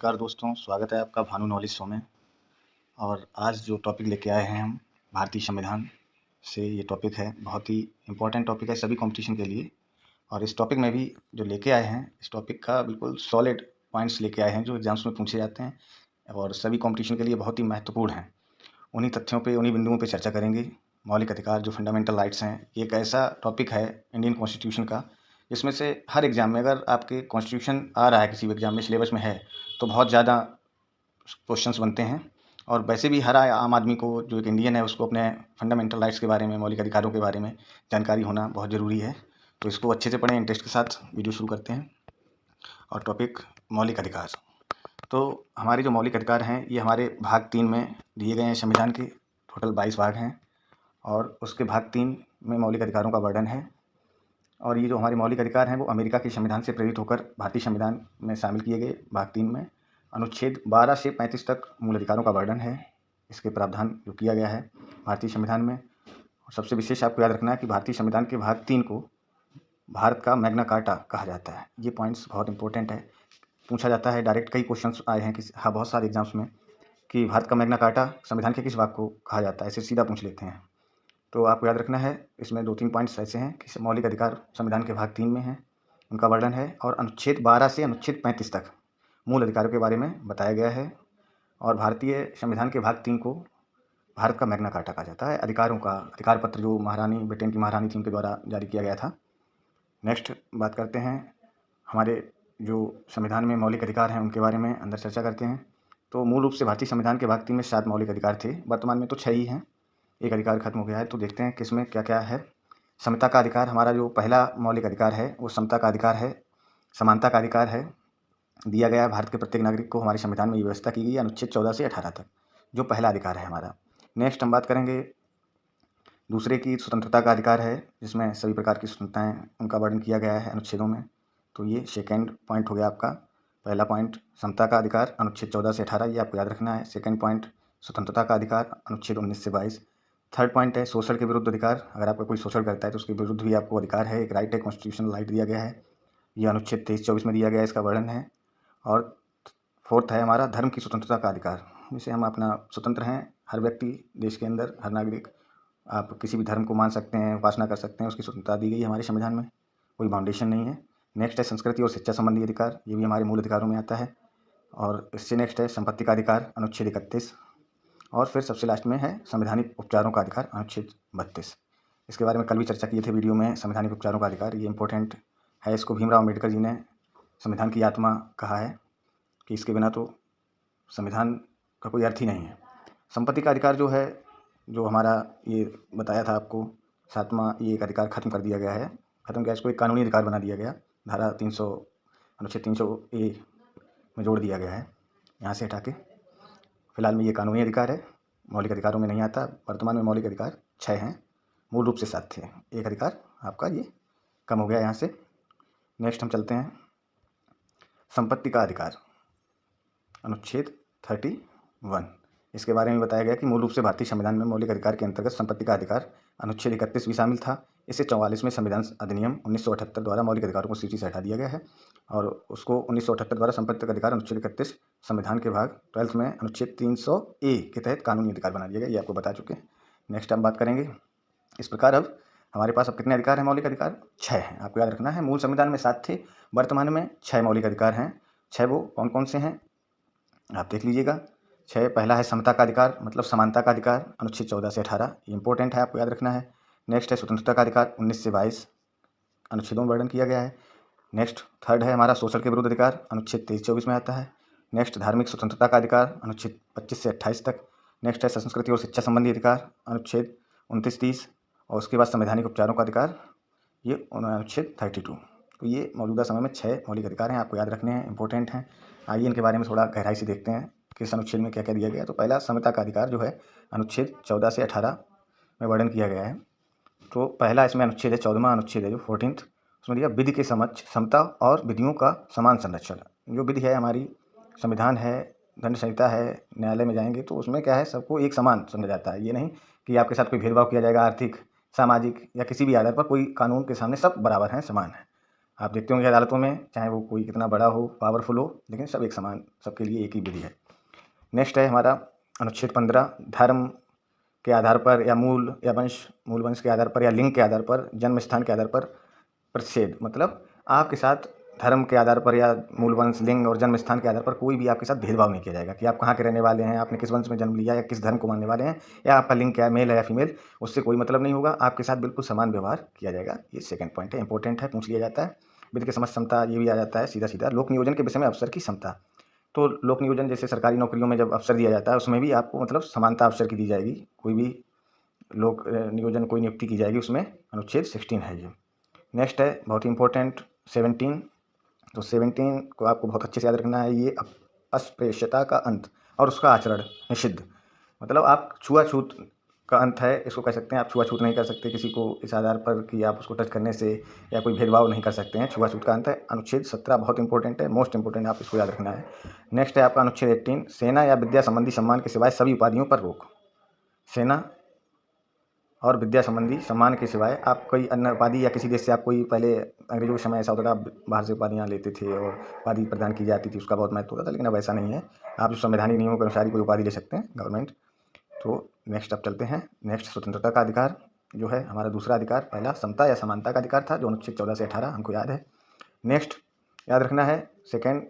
नमस्कार दोस्तों, स्वागत है आपका भानु नॉलेज शो में। और आज जो टॉपिक लेके आए हैं हम भारतीय संविधान से, ये टॉपिक है बहुत ही इम्पोर्टेंट टॉपिक है सभी कंपटीशन के लिए। और इस टॉपिक में भी जो लेके आए हैं, इस टॉपिक का बिल्कुल सॉलिड पॉइंट्स लेके आए हैं जो एग्जाम्स में पूछे जाते हैं और सभी कंपटीशन के लिए बहुत ही महत्वपूर्ण हैं। उन्हीं तथ्यों पे, उन्हीं बिंदुओं पे चर्चा करेंगे। मौलिक अधिकार जो फंडामेंटल राइट्स हैं, ये एक ऐसा टॉपिक है इंडियन कॉन्स्टिट्यूशन का जिसमें से हर एग्ज़ाम में, अगर आपके कॉन्स्टिट्यूशन आ रहा है किसी भी एग्ज़ाम में, सिलेबस में है, तो बहुत ज़्यादा क्वेश्चंस बनते हैं। और वैसे भी हर आम आदमी को, जो एक इंडियन है, उसको अपने फंडामेंटल राइट्स के बारे में, मौलिक अधिकारों के बारे में जानकारी होना बहुत ज़रूरी है। तो इसको अच्छे से पढ़ें, इंटरेस्ट के साथ। वीडियो शुरू करते हैं। और टॉपिक मौलिक अधिकार। तो हमारे जो मौलिक अधिकार हैं, ये हमारे भाग 3 में दिए गए हैं संविधान के। टोटल 22 भाग हैं और उसके भाग 3 में मौलिक अधिकारों का वर्णन है। और ये जो हमारे मौलिक अधिकार हैं वो अमेरिका के संविधान से प्रेरित होकर भारतीय संविधान में शामिल किए गए। भाग 3 में अनुच्छेद 12 से 35 तक मूल अधिकारों का वर्णन है। इसके प्रावधान जो किया गया है भारतीय संविधान में। और सबसे विशेष आपको याद रखना है कि भारतीय संविधान के भाग 3 को भारत का मैग्ना कार्टा कहा जाता है। ये पॉइंट्स बहुत इंपॉर्टेंट है, पूछा जाता है डायरेक्ट। कई क्वेश्चंस आए हैं बहुत सारे एग्जाम्स में कि भारत का मैग्ना कार्टा संविधान के किस भाग को कहा जाता है, ऐसे सीधा पूछ लेते हैं। तो आपको याद रखना है, इसमें 2-3 पॉइंट्स ऐसे हैं कि मौलिक अधिकार संविधान के भाग 3 में हैं, उनका वर्णन है। और अनुच्छेद 12 से अनुच्छेद 35 तक मूल अधिकारों के बारे में बताया गया है। और भारतीय संविधान के भाग 3 को भारत का मैग्ना कार्टा कहा जाता है, अधिकारों का अधिकार पत्र जो महारानी, ब्रिटेन की महारानी थी, उनके द्वारा जारी किया गया था। नेक्स्ट बात करते हैं हमारे जो संविधान में मौलिक अधिकार हैं उनके बारे में, अंदर चर्चा करते हैं। तो मूल रूप से भारतीय संविधान के भाग 3 में 7 मौलिक अधिकार थे। वर्तमान में तो 6 ही हैं, एक अधिकार खत्म हो गया है। तो देखते हैं किसमें क्या क्या है। समता का अधिकार, हमारा जो पहला मौलिक अधिकार है वो समता का अधिकार है। समानता का अधिकार है, दिया गया है भारत के प्रत्येक नागरिक को। हमारे संविधान में ये व्यवस्था की गई है अनुच्छेद 14 से 18 तक, जो पहला अधिकार है हमारा। नेक्स्ट हम बात करेंगे दूसरे की, स्वतंत्रता का अधिकार है, जिसमें सभी प्रकार की स्वतंत्रताएं, उनका वर्णन किया गया है अनुच्छेदों में। तो ये सेकेंड पॉइंट हो गया आपका। पहला पॉइंट समता का अधिकार अनुच्छेद 14 से 18, ये आपको याद रखना है। सेकेंड पॉइंट स्वतंत्रता का अधिकार अनुच्छेद 19 से 22। थर्ड पॉइंट है शोषण के विरुद्ध अधिकार। अगर आपका कोई शोषण करता है तो उसके विरुद्ध भी आपको अधिकार है, एक राइट है, कॉन्स्टिट्यूशनल राइट दिया गया है। ये अनुच्छेद 23-24 में दिया गया है, इसका वर्णन है। और फोर्थ है हमारा धर्म की स्वतंत्रता का अधिकार, जिसे हम अपना स्वतंत्र हैं, हर व्यक्ति देश के अंदर, हर नागरिक, आप किसी भी धर्म को मान सकते हैं, उपासना कर सकते हैं, उसकी स्वतंत्रता दी गई है हमारे संविधान में, कोई बाउंडेशन नहीं है। नेक्स्ट है संस्कृति और शिक्षा संबंधी अधिकार, ये भी हमारे मूल अधिकारों में आता है। और इससे नेक्स्ट है संपत्ति का अधिकार अनुच्छेद 31। और फिर सबसे लास्ट में है संवैधानिक उपचारों का अधिकार अनुच्छेद 32। इसके बारे में कल भी चर्चा किए थे वीडियो में। संवैधानिक उपचारों का अधिकार ये इंपॉर्टेंट है, इसको भीमराव अम्बेडकर जी ने संविधान की आत्मा कहा है कि इसके बिना तो संविधान का कोई अर्थ ही नहीं है। संपत्ति का अधिकार जो है, जो हमारा ये बताया था आपको, 7वां, ये एक अधिकार खत्म कर दिया गया है। खत्म किया, इसको एक कानूनी अधिकार बना दिया गया, धारा 300 अनुच्छेद 300A में जोड़ दिया गया है, यहाँ से हटा के। फिलहाल में ये कानूनी अधिकार है, मौलिक अधिकारों में नहीं आता। वर्तमान में मौलिक अधिकार 6 हैं, मूल रूप से 7 थे, एक अधिकार आपका ये कम हो गया यहाँ से। नेक्स्ट हम चलते हैं संपत्ति का अधिकार अनुच्छेद 31। इसके बारे में बताया गया कि मूल रूप से भारतीय संविधान में मौलिक अधिकार के अंतर्गत संपत्ति का अधिकार अनुच्छेद 31 भी शामिल था। इसे 44वें संविधान अधिनियम 1978 द्वारा मौलिक अधिकारों को सूची से हटा दिया गया है और उसको 1978 द्वारा संपत्ति का अधिकार अनुच्छेद 31 संविधान के भाग 12 में अनुच्छेद 300A के तहत कानूनी अधिकार बना दिया गया। ये आपको बता चुके हैं। नेक्स्ट हम बात करेंगे। इस प्रकार अब हमारे पास अब कितने अधिकार हैं? मौलिक अधिकार 6 हैं, आपको याद रखना है। मूल संविधान में 7 थे, वर्तमान में 6 मौलिक अधिकार हैं। 6 वो कौन कौन से हैं आप देख लीजिएगा। 6, पहला है समता का अधिकार, मतलब समानता का अधिकार, अनुच्छेद 14 से 18, ये इंपॉर्टेंट है, आपको याद रखना है। नेक्स्ट है स्वतंत्रता का अधिकार, 19 से 22 अनुच्छेदों में वर्णन किया गया है। नेक्स्ट थर्ड है हमारा शोषण के विरुद्ध अधिकार, अनुच्छेद 23-24 में आता है। नेक्स्ट धार्मिक स्वतंत्रता का अधिकार, अनुच्छेद 25 से 28 तक। नेक्स्ट है संस्कृति और शिक्षा संबंधी अधिकार, अनुच्छेद 29-30। और उसके बाद संवैधानिक उपचारों का अधिकार, ये अनुच्छेद 32। तो ये मौजूदा समय में 6 मौलिक अधिकार हैं, आपको याद रखने हैं, इंपॉर्टेंट हैं। आइए इनके बारे में थोड़ा गहराई से देखते हैं किस अनुच्छेद में क्या क्या दिया गया है। तो पहला समता का अधिकार जो है अनुच्छेद 14 से 18 में वर्णन किया गया है। तो पहला इसमें अनुच्छेद है, 14वां अनुच्छेद है जो 14th, उसमें दिया विधि के समक्ष समता और विधियों का समान संरक्षण। जो विधि है हमारी, संविधान है, दंड संहिता है, न्यायालय में जाएंगे तो उसमें क्या है, सबको एक समान समझा जाता है। ये नहीं कि आपके साथ कोई भेदभाव किया जाएगा, आर्थिक, सामाजिक या किसी भी आधार पर। कोई कानून के सामने सब बराबर हैं, समान हैं। आप देखते होंगे अदालतों में, चाहे वो कोई कितना बड़ा हो, पावरफुल हो, लेकिन सब एक समान, सबके लिए एक ही विधि है। नेक्स्ट है हमारा अनुच्छेद 15, धर्म के आधार पर या मूल वंश के आधार पर या लिंग के आधार पर, जन्म स्थान के आधार पर प्रतिषेध, मतलब आपके साथ धर्म के आधार पर या मूल वंश, लिंग और जन्म स्थान के आधार पर कोई भी आपके साथ भेदभाव नहीं किया जाएगा कि आप कहाँ के रहने वाले हैं, आपने किस वंश में जन्म लिया या किस धर्म को मानने वाले हैं, या आपका लिंग क्या है, मेल है या फीमेल, उससे कोई मतलब नहीं होगा। आपके साथ बिल्कुल समान व्यवहार किया जाएगा। ये सेकंड पॉइंट है, इंपॉर्टेंट है, पूछ लिया जाता है। विधि की समझ क्षमता, ये भी आ जाता है सीधा सीधा। लोक नियोजन के विषय में अवसर की समता, तो लोक नियोजन जैसे सरकारी नौकरियों में जब अवसर दिया जाता है, उसमें भी आपको मतलब समानता अवसर की दी जाएगी। कोई भी लोक नियोजन कोई नियुक्ति की जाएगी, उसमें अनुच्छेद 16 है ये। नेक्स्ट है बहुत ही इंपॉर्टेंट 17, तो 17 को आपको बहुत अच्छे से याद रखना है। ये अस्पृश्यता का अंत और उसका आचरण निषिद्ध, मतलब आप छुआछूत का अंत है, इसको कह सकते हैं। आप छुआछूत नहीं कर सकते किसी को इस आधार पर कि आप उसको टच करने से या कोई भेदभाव नहीं कर सकते हैं, छुआछूत का अंत है। अनुच्छेद 17 बहुत इंपॉर्टेंट है, मोस्ट इंपॉर्टेंट, आप इसको याद रखना है। नेक्स्ट है आपका अनुच्छेद 18, सेना या विद्या संबंधी सम्मान के सिवाय सभी उपाधियों पर रोक। सेना और विद्या संबंधी सम्मान के सिवाय आप कोई अन्य उपाधि या किसी देश से आप कोई, पहले अंग्रेजों के समय ऐसा होता था, आप बाहर से उपाधियाँ लेते थे और उपाधि प्रदान की जाती थी, उसका बहुत महत्व होता था, लेकिन अब ऐसा नहीं है। आप संवैधानिक नियमों के अनुसार ही कोई उपाधि ले सकते हैं गवर्नमेंट। तो नेक्स्ट अब चलते हैं। नेक्स्ट स्वतंत्रता का अधिकार जो है हमारा दूसरा अधिकार, पहला समता या समानता का अधिकार था जो अनुच्छेद 14 से 18 हमको याद है। नेक्स्ट याद रखना है सेकेंड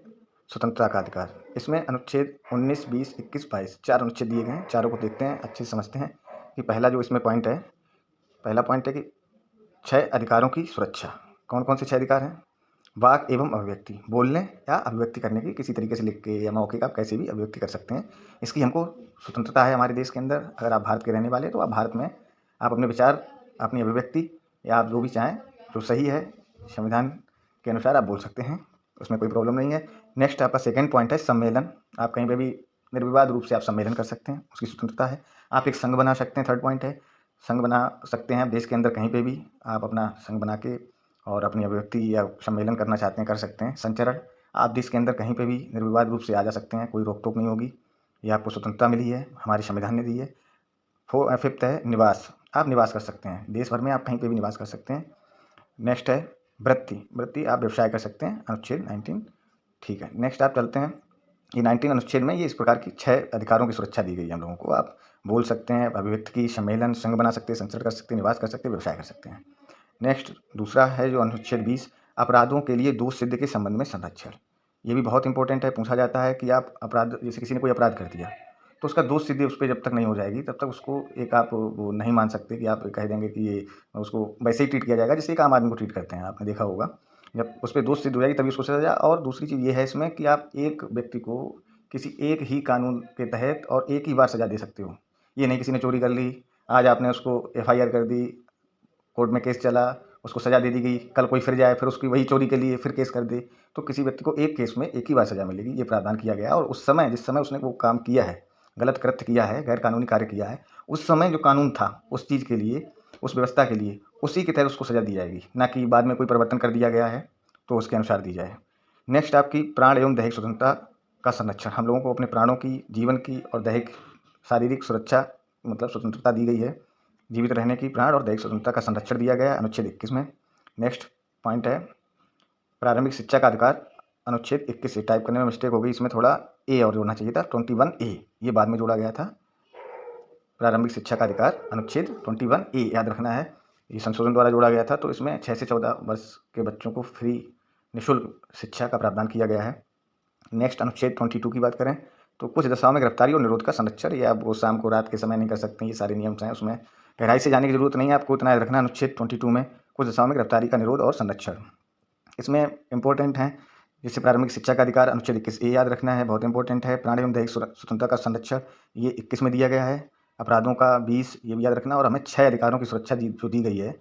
स्वतंत्रता का अधिकार, इसमें अनुच्छेद 19, 20, 21, 22 चार अनुच्छेद दिए गए हैं। चारों को देखते हैं, अच्छे से समझते हैं कि पहला जो इसमें पॉइंट है, पहला पॉइंट है कि 6 अधिकारों की सुरक्षा। कौन कौन से 6 अधिकार हैं? वाक एवं अभिव्यक्ति, बोलने या अभिव्यक्ति करने की, किसी तरीके से लिख के या मौखिक आप कैसे भी अभिव्यक्ति कर सकते हैं, इसकी हमको स्वतंत्रता है हमारे देश के अंदर। अगर आप भारत के रहने वाले हैं तो आप भारत में आप अपने विचार, अपनी अभिव्यक्ति या आप जो भी चाहें, जो सही है संविधान के अनुसार आप बोल सकते हैं, उसमें कोई प्रॉब्लम नहीं है। नेक्स्ट आपका सेकेंड पॉइंट है सम्मेलन, आप कहीं पर भी निर्विवाद रूप से आप सम्मेलन कर सकते हैं, उसकी स्वतंत्रता है। आप एक संघ बना सकते हैं, थर्ड पॉइंट है, संघ बना सकते हैं देश के अंदर कहीं पे भी आप अपना संघ बना के और अपनी अभिव्यक्ति या सम्मेलन करना चाहते हैं कर सकते हैं। संचरण, आप देश के अंदर कहीं पे भी निर्विवाद रूप से आ जा सकते हैं, कोई रोक टोक नहीं होगी, ये आपको स्वतंत्रता मिली है, हमारे संविधान ने दी है। फिफ्थ है निवास, आप निवास कर सकते हैं, देश भर में आप कहीं पे भी निवास कर सकते हैं। नेक्स्ट है वृत्ति आप व्यवसाय कर सकते हैं, अनुच्छेद 19, ठीक है। नेक्स्ट आप चलते हैं, ये 19 अनुच्छेद में ये इस प्रकार की 6 अधिकारों की सुरक्षा दी गई है हम लोगों को। आप बोल सकते हैं, अभिव्यक्ति की, सम्मेलन, संघ बना सकते हैं, संचरण कर सकते हैं, निवास कर सकते हैं, व्यवसाय कर सकते हैं। नेक्स्ट दूसरा है जो अनुच्छेद 20, अपराधों के लिए दोष सिद्ध के संबंध में संरक्षण। ये भी बहुत इंपॉर्टेंट है, पूछा जाता है कि आप अपराध, जैसे किसी ने कोई अपराध कर दिया तो उसका दोष सिद्धि उस पर जब तक नहीं हो जाएगी तब तक उसको एक आप वो नहीं मान सकते कि आप कह देंगे कि ये, उसको वैसे ही ट्रीट किया जाएगा जैसे एक आम आदमी को ट्रीट करते हैं, आपने देखा होगा। जब उस पर दोष सिद्ध हो जाएगी तभी उसको सजा। और दूसरी चीज़ ये है इसमें कि आप एक व्यक्ति को किसी एक ही कानून के तहत और एक ही बार सजा दे सकते हो। ये नहीं किसी ने चोरी कर ली, आज आपने उसको एफआईआर कर दी, कोर्ट में केस चला, उसको सज़ा दे दी गई, कल कोई फिर जाए फिर उसकी वही चोरी के लिए फिर केस कर दे, तो किसी व्यक्ति को एक केस में एक ही बार सज़ा मिलेगी, ये प्रावधान किया गया है। और उस समय, जिस समय उसने वो काम किया है, गलत कृत्य किया है, गैर कानूनी कार्य किया है, उस समय जो कानून था उस चीज़ के लिए, उस व्यवस्था के लिए, उसी के तहत उसको सज़ा दी जाएगी, ना कि बाद में कोई परिवर्तन कर दिया गया है तो उसके अनुसार दी जाए। नेक्स्ट आपकी प्राण एवं दैहिक स्वतंत्रता का संरक्षण, हम लोगों को अपने प्राणों की, जीवन की और दैहिक शारीरिक सुरक्षा, मतलब स्वतंत्रता दी गई है, जीवित रहने की प्राण और दैहिक स्वतंत्रता का संरक्षण दिया गया है अनुच्छेद 21 में। नेक्स्ट पॉइंट है प्रारंभिक शिक्षा का अधिकार, अनुच्छेद 21 से, टाइप करने में मिस्टेक हो गई, इसमें थोड़ा ए और जोड़ना चाहिए था, 21A, ये बाद में जोड़ा गया था। प्रारंभिक शिक्षा का अधिकार अनुच्छेद 21A याद रखना है, ये संशोधन द्वारा जोड़ा गया था, तो इसमें 6 से 14 वर्ष के बच्चों को फ्री निःशुल्क शिक्षा का प्रावधान किया गया है। नेक्स्ट अनुच्छेद 22 की बात करें तो कुछ दशाओं में गिरफ्तारी और निरोध का संरक्षण, ये आप वो शाम को रात के समय नहीं कर सकते, ये सारे नियम हैं, उसमें गहराई से जाने की जरूरत नहीं है, आपको इतना याद रखना है अनुच्छेद 22 में कुछ दशाओं में गिरफ्तारी का निरोध और संरक्षण। इसमें इंपॉर्टेंट हैं जैसे प्रारंभिक शिक्षा का अधिकार, अनुच्छेद 21 याद रखना है, बहुत इंपॉर्टेंट है। प्राण एवं दैहिक स्वतंत्रता का संरक्षण, ये 21 में दिया गया है। अपराधों का 20, ये भी याद रखना। और हमें 6 अधिकारों की सुरक्षा जो दी गई है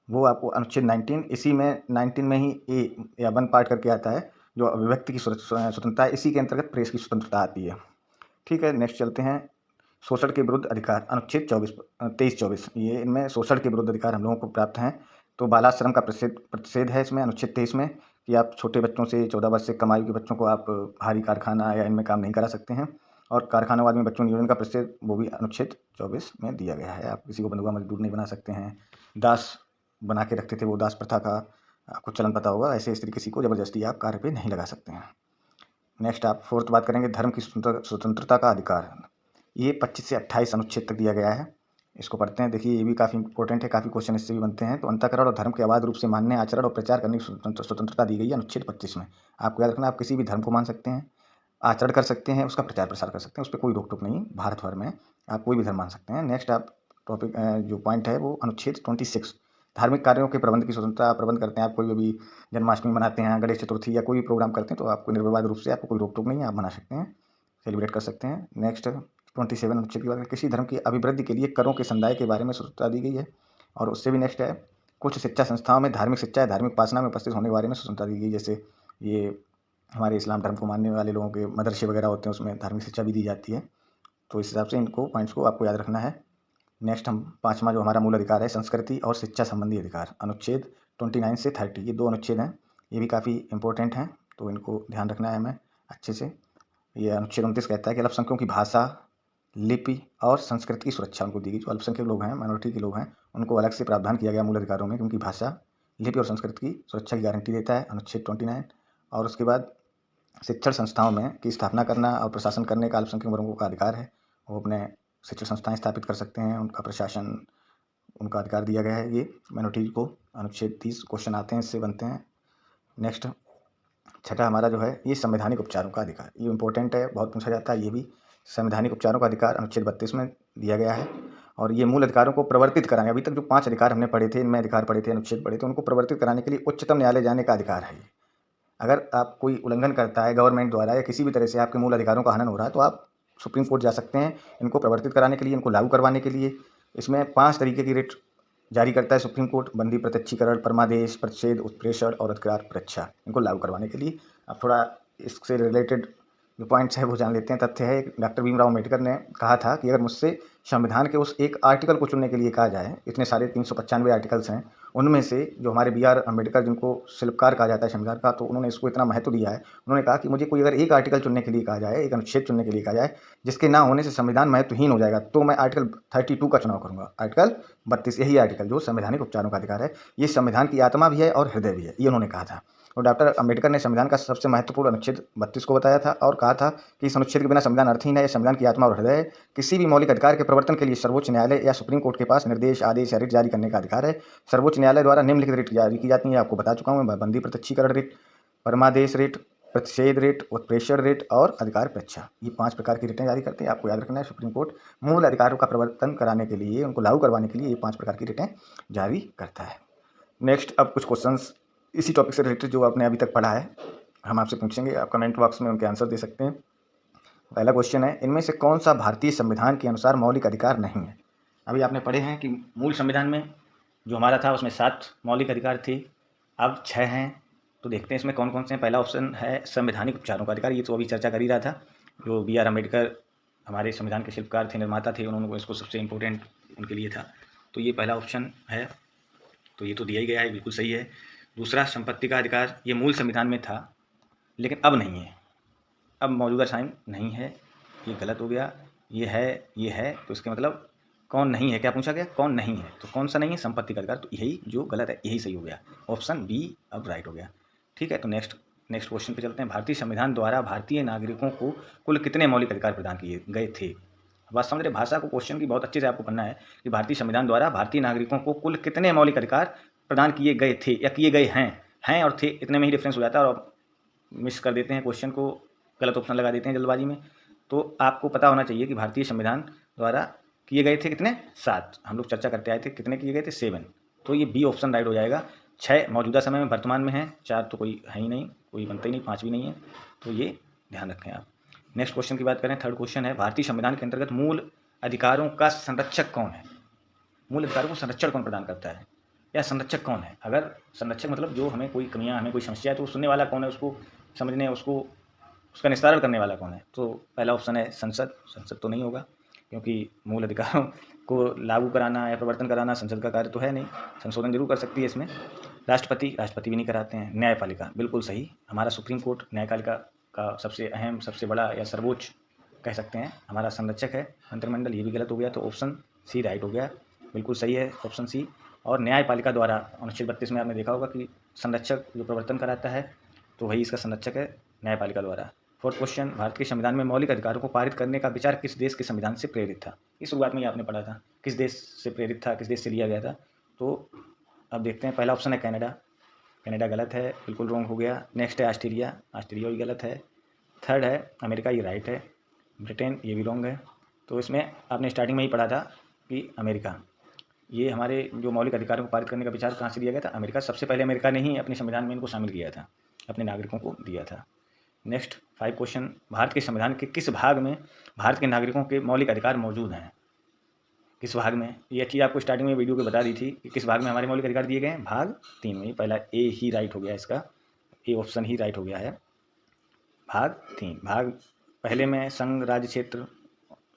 वो आपको अनुच्छेद 19, इसी में 19 में ही ए या 1 पार्ट करके आता है जो अभिव्यक्ति की स्वतंत्रता है, इसी के अंतर्गत प्रेस की स्वतंत्रता आती है, ठीक है। नेक्स्ट चलते हैं शोषण के विरुद्ध अधिकार, अनुच्छेद 23-24, ये इनमें शोषण के विरुद्ध अधिकार हम लोगों को प्राप्त हैं। तो बालाश्रम का प्रतिषेध है इसमें अनुच्छेद 23 में, कि आप छोटे बच्चों से, 14 वर्ष से कम आयु के बच्चों को आप भारी कारखाना या इनमें काम नहीं करा सकते हैं। और कारखानावाद में बच्चों नियोजन का प्रतिषेध, वो भी अनुच्छेद 24 में दिया गया है। आप किसी को बंधुआ मजदूर नहीं बना सकते हैं। दास बना के रखते थे, वो दास प्रथा का आपको चलन पता होगा, ऐसे स्त्री किसी को ज़बरदस्ती आप कार्य पे नहीं लगा सकते हैं। नेक्स्ट आप फोर्थ बात करेंगे, धर्म की स्वतंत्रता का अधिकार। ये 25 से 28 अनुच्छेद तक दिया गया है, इसको पढ़ते हैं। देखिए ये भी काफ़ी इंपॉर्टेंट है, काफ़ी क्वेश्चन इससे भी बनते हैं। तो अंतःकरण और धर्म के अबाध रूप से मानने, आचरण और प्रचार करने की स्वतंत्रता दी गई है अनुच्छेद 25 में। आपको याद रखना, आप किसी भी धर्म को मान सकते हैं, आचरण कर सकते हैं, उसका प्रचार प्रसार कर सकते हैं, उस पर कोई रोक टोक नहीं। भारत भर में आप कोई भी धर्म मान सकते हैं। नेक्स्ट आप टॉपिक जो पॉइंट है वो अनुच्छेद 26, धार्मिक कार्यों के प्रबंध की स्वतंत्रता। प्रबंध करते हैं आप, कोई भी जन्माष्टमी मनाते हैं, गणेश चतुर्थी या कोई भी प्रोग्राम करते हैं, तो आपको निर्विवाद रूप से आपको कोई रोक टोक नहीं है, आप मना सकते हैं, सेलिब्रेट कर सकते हैं। नेक्स्ट 27 अनुच्छेद की बात करें, किसी धर्म की अभिवृद्धि के लिए करों के समुदाय के बारे में स्वतंत्रता दी गई है। और उससे भी नेक्स्ट है, कुछ शिक्षा संस्थाओं में धार्मिक शिक्षा या धार्मिक उपासना में उपस्थित होने के बारे में स्वतंत्रता दी गई। जैसे ये हमारे इस्लाम धर्म को मानने वाले लोगों के मदरसे वगैरह होते हैं, उसमें धार्मिक शिक्षा भी दी जाती है। तो इस हिसाब से इनको पॉइंट्स को आपको याद रखना है। नेक्स्ट हम पाँचवा जो हमारा मूल अधिकार है, संस्कृति और शिक्षा संबंधी अधिकार, अनुच्छेद 29 से 30, ये 2 अनुच्छेद हैं, ये भी काफ़ी इंपॉर्टेंट हैं, तो इनको ध्यान रखना है हमें अच्छे से। ये अनुच्छेद 29 कहता है कि अल्पसंख्यकों की भाषा, लिपि और संस्कृति की सुरक्षा उनको दी गई। जो अल्पसंख्यक लोग हैं, माइनॉरिटी के लोग हैं, उनको अलग से प्रावधान किया गया मूल अधिकारों में, क्योंकि भाषा, लिपि और संस्कृति की सुरक्षा की गारंटी देता है अनुच्छेद 29। और उसके बाद शिक्षण संस्थाओं में की स्थापना करना और प्रशासन करने का अल्पसंख्यक वर्गों का अधिकार है। वो अपने शिक्षण संस्थाएं स्थापित कर सकते हैं, उनका प्रशासन, उनका अधिकार दिया गया है ये माइनॉरिटी को। अनुच्छेद 30 क्वेश्चन आते हैं, इससे बनते हैं। नेक्स्ट छठा हमारा जो है, ये संवैधानिक उपचारों का अधिकार, ये इंपॉर्टेंट है, बहुत पूछा जाता है ये भी। संवैधानिक उपचारों का अधिकार अनुच्छेद 32 में दिया गया है। और ये मूल अधिकारों को प्रवर्तित कराने, अभी तक जो 5 अधिकार हमने पढ़े थे, इनमें अधिकार पढ़े थे, अनुच्छेद पढ़े थे, उनको प्रवर्तित कराने के लिए उच्चतम न्यायालय जाने का अधिकार है। अगर आप कोई उल्लंघन करता है गवर्नमेंट द्वारा या किसी भी तरह से आपके मूल अधिकारों का हनन हो रहा है, तो आप सुप्रीम कोर्ट जा सकते हैं इनको प्रवर्तित कराने के लिए, इनको लागू करवाने के लिए। इसमें 5 तरीके की रिट जारी करता है सुप्रीम कोर्ट, बंदी, प्रत्यक्षीकरण, परमादेश, प्रतिषेध, उत्प्रेषण और अधिकार परीक्षा, इनको लागू करवाने के लिए। अब थोड़ा इससे रिलेटेड जो पॉइंट्स है वो जान लेते हैं। तथ्य है, डॉक्टर भीमराव अम्बेडकर ने कहा था कि अगर मुझसे संविधान के उस एक आर्टिकल को चुनने के लिए कहा जाए, इतने सारे 395 आर्टिकल्स हैं, उनमें से जो हमारे बी आर अम्बेडकर, जिनको शिल्पकार कहा जाता है संविधान का, तो उन्होंने इसको इतना महत्व दिया है। उन्होंने कहा कि मुझे कोई अगर एक आर्टिकल चुनने के लिए कहा जाए, एक अनुच्छेद चुनने के लिए कहा जाए, जिसके ना होने से संविधान महत्वहीन हो जाएगा, तो मैं आर्टिकल 32 का चुनाव करूंगा। आर्टिकल 32, यही आर्टिकल जो संवैधानिक उपचारों का अधिकार है, ये संविधान की आत्मा भी है और हृदय भी है, ये उन्होंने कहा था। और डॉक्टर अम्बेडकर ने संविधान का सबसे महत्वपूर्ण अनुच्छेद 32 को बताया था और कहा था कि इस अनुच्छेद के बिना संविधान अर्थहीन है, यह संविधान की आत्मा और हृदय है। किसी भी मौलिक अधिकार के प्रवर्तन के लिए सर्वोच्च न्यायालय या सुप्रीम कोर्ट के पास निर्देश, आदेश या रिट जारी करने का अधिकार है। सर्वोच्च न्यायालय द्वारा निम्नलिखित रिट जारी की जाती है, आपको बता चुका हूँ मैं, बंदी, प्रत्यक्षीकरण रिट, परमादेश रिट, प्रतिषेध रिट, उत्प्रेषण रिट और अधिकार परीक्षा, ये 5 प्रकार की रिटें जारी करते हैं। आपको याद रखना है, सुप्रीम कोर्ट मूल अधिकारों का प्रवर्तन कराने के लिए, उनको लागू करवाने के लिए ये 5 प्रकार की रिटें जारी करता है। नेक्स्ट अब कुछ क्वेश्चंस इसी टॉपिक से रिलेटेड जो आपने अभी तक पढ़ा है, हम आपसे पूछेंगे, आप कमेंट बॉक्स में उनके आंसर दे सकते हैं। पहला क्वेश्चन है, इनमें से कौन सा भारतीय संविधान के अनुसार मौलिक अधिकार नहीं है। अभी आपने पढ़े हैं कि मूल संविधान में जो हमारा था उसमें 7 मौलिक अधिकार थे, अब 6 हैं। तो देखते हैं इसमें कौन कौन से हैं। पहला ऑप्शन है संवैधानिक उपचारों का अधिकार, ये तो अभी चर्चा कर ही रहा था। जो बी आर अम्बेडकर हमारे संविधान के शिल्पकार थे, निर्माता थे, उन्होंने इसको सबसे इम्पोर्टेंट उनके लिए था, तो ये पहला ऑप्शन है, तो ये तो दिया ही गया है, बिल्कुल सही है। दूसरा संपत्ति का अधिकार, ये मूल संविधान में था लेकिन अब नहीं है, अब मौजूदा टाइम नहीं है, ये गलत हो गया। ये है, तो इसके मतलब कौन नहीं है, क्या पूछा गया, कौन नहीं है, तो कौन सा नहीं है, संपत्ति का अधिकार, तो यही जो गलत है, यही सही हो गया, ऑप्शन बी अब राइट हो गया। ठीक है, तो नेक्स्ट क्वेश्चन पे चलते हैं। भारतीय संविधान द्वारा भारतीय नागरिकों को कुल कितने मौलिक अधिकार प्रदान किए गए थे। बात समझ रहे, भाषा को क्वेश्चन की बहुत अच्छे से आपको करना है कि भारतीय संविधान द्वारा भारतीय नागरिकों को कुल कितने मौलिक अधिकार प्रदान किए गए थे या किए गए हैं और थे, इतने में ही डिफरेंस हो जाता है, और मिस कर देते हैं क्वेश्चन को, गलत ऑप्शन लगा देते हैं जल्दबाजी में। तो आपको पता होना चाहिए कि भारतीय संविधान द्वारा किए गए थे कितने, 7, हम लोग चर्चा करते आए थे, कितने किए गए थे, 7, तो ये बी ऑप्शन राइट हो जाएगा। 6 मौजूदा समय में वर्तमान में है, 4 तो कोई है ही नहीं, कोई बनता ही नहीं, 5 भी नहीं है, तो ये ध्यान रखें आप। नेक्स्ट क्वेश्चन की बात करें, थर्ड क्वेश्चन है, भारतीय संविधान के अंतर्गत मूल अधिकारों का संरक्षक कौन है। मूल अधिकारों को संरक्षण कौन प्रदान करता है या संरक्षक कौन है। अगर संरक्षक मतलब जो हमें कोई कमियां, हमें कोई समस्या है, तो सुनने वाला कौन है, उसको समझने, उसको उसका निस्तारण करने वाला कौन है, तो पहला ऑप्शन है संसद तो नहीं होगा, क्योंकि मूल अधिकारों को लागू कराना या प्रवर्तन कराना संसद का कार्य तो है नहीं, संशोधन जरूर कर सकती है इसमें। राष्ट्रपति भी नहीं कराते हैं। न्यायपालिका, बिल्कुल सही, हमारा सुप्रीम कोर्ट न्यायपालिका का सबसे अहम, सबसे बड़ा या सर्वोच्च कह सकते हैं हमारा संरक्षक है, मंत्रिमंडल, ये भी गलत हो गया, तो ऑप्शन सी राइट हो गया, बिल्कुल सही है ऑप्शन सी। और न्यायपालिका द्वारा अनुच्छेद 32 में आपने देखा होगा कि संरक्षक जो प्रवर्तन कराता है तो वही इसका संरक्षक है न्यायपालिका द्वारा। फोर्थ क्वेश्चन, भारत के संविधान में मौलिक अधिकारों को पारित करने का विचार किस देश के संविधान से प्रेरित था? इस शुरुआत में ही आपने पढ़ा था किस देश से प्रेरित था, किस देश से लिया गया था। तो अब देखते हैं, पहला ऑप्शन है कनाडा। कनाडा गलत है, बिल्कुल रॉन्ग हो गया। नेक्स्ट है ऑस्ट्रेलिया, ऑस्ट्रेलिया भी गलत है। थर्ड है अमेरिका, ये राइट है। ब्रिटेन, ये भी रॉन्ग है। तो इसमें आपने स्टार्टिंग में ही पढ़ा था कि अमेरिका, ये हमारे जो मौलिक अधिकारों को पारित करने का विचार कहाँ से लिया गया था? अमेरिका। सबसे पहले अमेरिका ने ही अपने संविधान में इनको शामिल किया था, अपने नागरिकों को दिया था। नेक्स्ट 5 क्वेश्चन, भारत के संविधान के किस भाग में भारत के नागरिकों के मौलिक अधिकार मौजूद हैं? किस भाग में? ये चीज़ आपको स्टार्टिंग में वीडियो के बता दी थी कि किस भाग में हमारे मौलिक अधिकार दिए गए हैं। भाग 3 में। पहला ए ही राइट हो गया, इसका ए ऑप्शन ही राइट हो गया है। भाग 3, भाग पहले में संघ राज्य क्षेत्र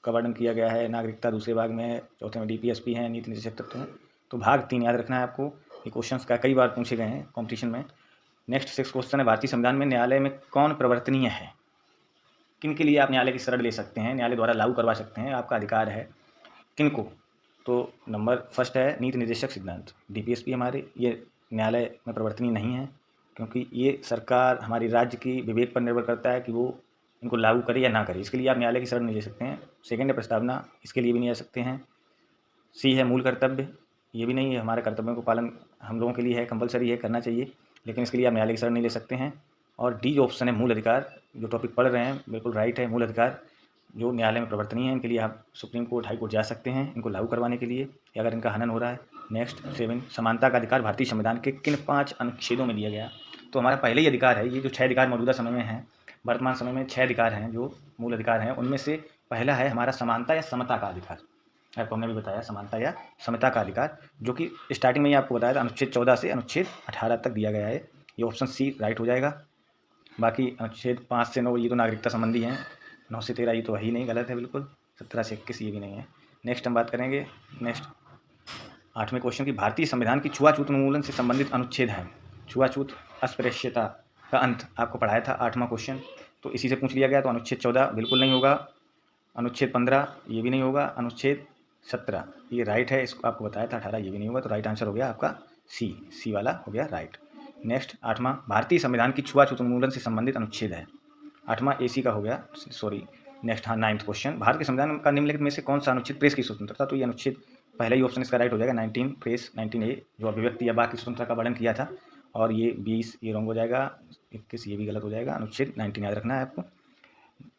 का वर्णन किया गया है, नागरिकता दूसरे भाग में है, चौथे में डीपीएसपी है, नीति निदेशक तत्व है। तो भाग 3 याद रखना है आपको। ये क्वेश्चन का कई बार पूछे गए हैं कॉम्पिटिशन में। नेक्स्ट 6 क्वेश्चन है, भारतीय संविधान में न्यायालय में कौन प्रवर्तनीय है? किन के लिए आप न्यायालय की शरण ले सकते हैं, न्यायालय द्वारा लागू करवा सकते हैं, आपका अधिकार है किन को? तो नंबर फर्स्ट है नीति निदेशक सिद्धांत। डीपीएसपी हमारे ये न्यायालय में प्रवर्तनीय नहीं है, क्योंकि ये सरकार हमारी राज्य की विवेक पर निर्भर करता है कि वो इनको लागू करे या ना करे। इसके लिए आप न्यायालय की शरण नहीं ले सकते हैं। सेकेंड है प्रस्तावना, इसके लिए भी नहीं आ सकते हैं। सी है मूल कर्तव्य, ये भी नहीं है, हमारे कर्तव्यों को पालन हम लोगों के लिए है, कंपलसरी है, करना चाहिए, लेकिन इसके लिए आप न्यायालय की शरण नहीं ले सकते हैं। और डी ऑप्शन है मूल अधिकार, जो टॉपिक पढ़ रहे हैं बिल्कुल राइट है। मूल अधिकार जो न्यायालय में प्रवर्तनीय है, इनके लिए आप सुप्रीम कोर्ट, हाई कोर्ट जा सकते हैं इनको लागू करवाने के लिए, या अगर इनका हनन हो रहा है। नेक्स्ट 7, समानता का अधिकार भारतीय संविधान के किन 5 अनुच्छेदों में दिया गया? तो हमारा पहले ही अधिकार है, ये जो 6 अधिकार मौजूदा समय में हैं, वर्तमान समय में 6 अधिकार हैं जो मूल अधिकार हैं, उनमें से पहला है हमारा समानता या समता का अधिकार। आपको हमने भी बताया समानता या समता का अधिकार, जो कि स्टार्टिंग में ही आपको बताया था अनुच्छेद 14 से अनुच्छेद 18 तक दिया गया है। ये ऑप्शन सी राइट हो जाएगा। बाकी अनुच्छेद 5 से 9 ये तो नागरिकता संबंधी हैं, 9 से 13 ये तो है ही नहीं, गलत है बिल्कुल। 17 से 21 ये भी नहीं है। नेक्स्ट हम बात करेंगे नेक्स्ट 8वें क्वेश्चन की, भारतीय संविधान की छुआछूत उन्मूलन से संबंधित अनुच्छेद है। छुआछूत अस्पृश्यता का अंत आपको पढ़ाया था 8वां क्वेश्चन, तो इसी से पूछ लिया गया। तो अनुच्छेद 14 बिल्कुल नहीं होगा, अनुच्छेद 15 ये भी नहीं होगा, अनुच्छेद 17 ये राइट है, इसको आपको बताया था। 18 ये भी नहीं होगा, तो राइट आंसर हो गया आपका सी वाला हो गया राइट। नेक्स्ट 8वां, भारतीय संविधान की छुआछूत उन्मूलन से संबंधित अनुच्छेद है। 8वां AC का हो गया, sorry. Next 9th question, Bharat के संविधान का निम्नलिखित में से कौन सा अनुच्छेद प्रेस की स्वतंत्रता? तो ये अनुच्छेद पहला ही ऑप्शन इसका राइट हो जाएगा, 19 प्रेस 19A, जो अभिव्यक्ति या वाक्य स्वतंत्रता का वर्णन किया था। और ये 20 ये रॉन्ग हो जाएगा, 21 ये भी गलत हो जाएगा। अनुच्छेद 19 याद रखना है आपको।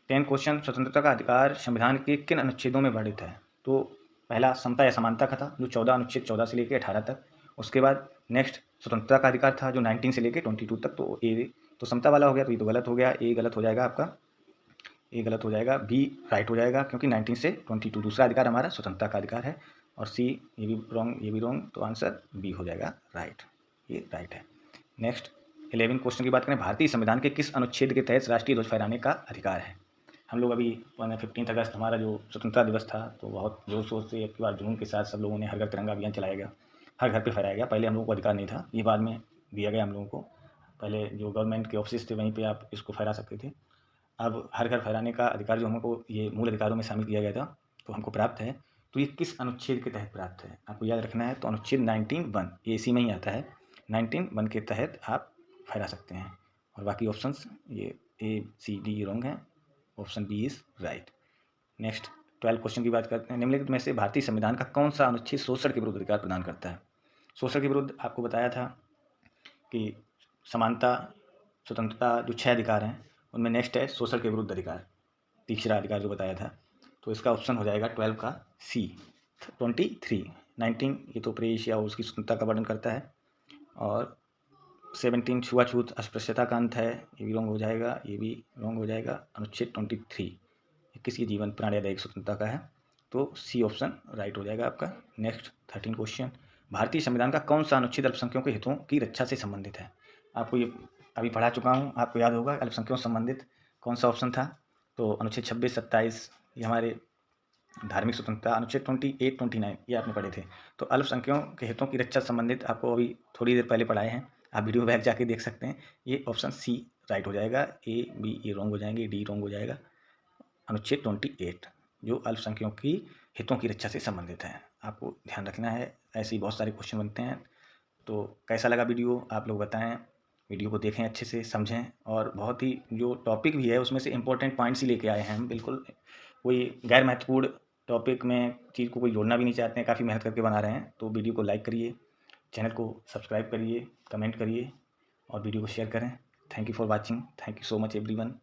10 क्वेश्चन, स्वतंत्रता का अधिकार संविधान के किन अनुच्छेदों में वर्णित है? तो पहला समता या समानता का था, जो 14 अनुच्छेद 14 से लेकर 18 तक। उसके बाद नेक्स्ट स्वतंत्रता का अधिकार था, जो 19 से लेकर 22 तक। तो ए तो समता वाला हो गया, तो ये तो गलत हो गया, ए गलत हो जाएगा आपका, ए गलत हो जाएगा, बी राइट हो जाएगा, क्योंकि 19 से 22 दूसरा अधिकार हमारा स्वतंत्रता का अधिकार है। और सी ये भी रॉन्ग, ये भी रॉन्ग, तो आंसर बी हो जाएगा राइट, ये राइट है। नेक्स्ट 11 क्वेश्चन की बात करें, भारतीय संविधान के किस अनुच्छेद के तहत राष्ट्रीय ध्वज फहराने का अधिकार है? हम लोग अभी 15 अगस्त हमारा जो स्वतंत्रता दिवस था, तो बहुत जोर शोर से एक बार जुनून के साथ सब लोगों ने हर घर तिरंगा अभियान चलाया गया, हर घर पे फहराया गया। पहले हम लोगों को अधिकार नहीं था, ये बाद में दिया गया हम लोगों को। पहले जो गवर्नमेंट के ऑफिस थे वहीं पे आप इसको फहरा सकते थे। अब हर घर फहराने का अधिकार जो हमको ये मूल अधिकारों में शामिल किया गया था, तो हमको प्राप्त है। तो ये किस अनुच्छेद के तहत प्राप्त है आपको याद रखना है। तो अनुच्छेद 19(1) ये इसी में ही आता है, 19(1) के तहत आप फहरा सकते हैं। और बाकी ऑप्शंस ये A, C, D रॉन्ग हैं, option B is right. Next 12 question की बात करते हैं, निम्नलिखित में से भारतीय संविधान का कौन सा अनुच्छेद शोषण के विरुद्ध अधिकार प्रदान करता है? शोषण के विरुद्ध आपको बताया था कि समानता, स्वतंत्रता, जो 6 अधिकार हैं उनमें नेक्स्ट है शोषण के विरुद्ध अधिकार, तीसरा अधिकार जो बताया था। तो इसका ऑप्शन हो जाएगा 12 का सी। 23 19 ये तो प्रेस या उसकी स्वतंत्रता का वर्णन करता है। और 17 छुआछूत अस्पृश्यता का अंत है, ये भी रॉन्ग हो जाएगा, ये भी रॉन्ग हो जाएगा। अनुच्छेद 23 किसी जीवन प्राण या दैहिक स्वतंत्रता का है, तो सी ऑप्शन राइट हो जाएगा आपका। नेक्स्ट 13 क्वेश्चन, भारतीय संविधान का कौन सा अनुच्छेद अल्पसंख्यकों के हितों की रक्षा से संबंधित है? आपको ये अभी पढ़ा चुका हूँ, आपको याद होगा अल्पसंख्यकों से संबंधित कौन सा ऑप्शन था। तो अनुच्छेद 26, 27 ये हमारे धार्मिक स्वतंत्रता, अनुच्छेद 28, 29 ये आपने पढ़े थे। तो अल्पसंख्यकों के हितों की रक्षा संबंधित आपको अभी थोड़ी देर पहले पढ़ाए हैं, आप वीडियो बैक जाके देख सकते हैं। ये ऑप्शन सी राइट हो जाएगा, ए बी ये रॉन्ग हो जाएंगे, डी रॉन्ग हो जाएगा। अनुच्छेद 28 जो अल्पसंख्यकों की हितों की रक्षा से संबंधित है। आपको ध्यान रखना है। ऐसे ही बहुत सारे क्वेश्चन बनते हैं। तो कैसा लगा वीडियो आप लोग बताएं। वीडियो को देखें, अच्छे से समझें, और बहुत ही जो टॉपिक भी है उसमें से इम्पोर्टेंट पॉइंट्स ही लेके आए हैं हम। बिल्कुल कोई गैर महत्वपूर्ण टॉपिक में चीज़ को कोई जोड़ना भी नहीं चाहते हैं, काफ़ी मेहनत करके बना रहे हैं। तो वीडियो को लाइक करिए, चैनल को सब्सक्राइब करिए, कमेंट करिए और वीडियो को शेयर करें। Thank you for watching. Thank you so much everyone.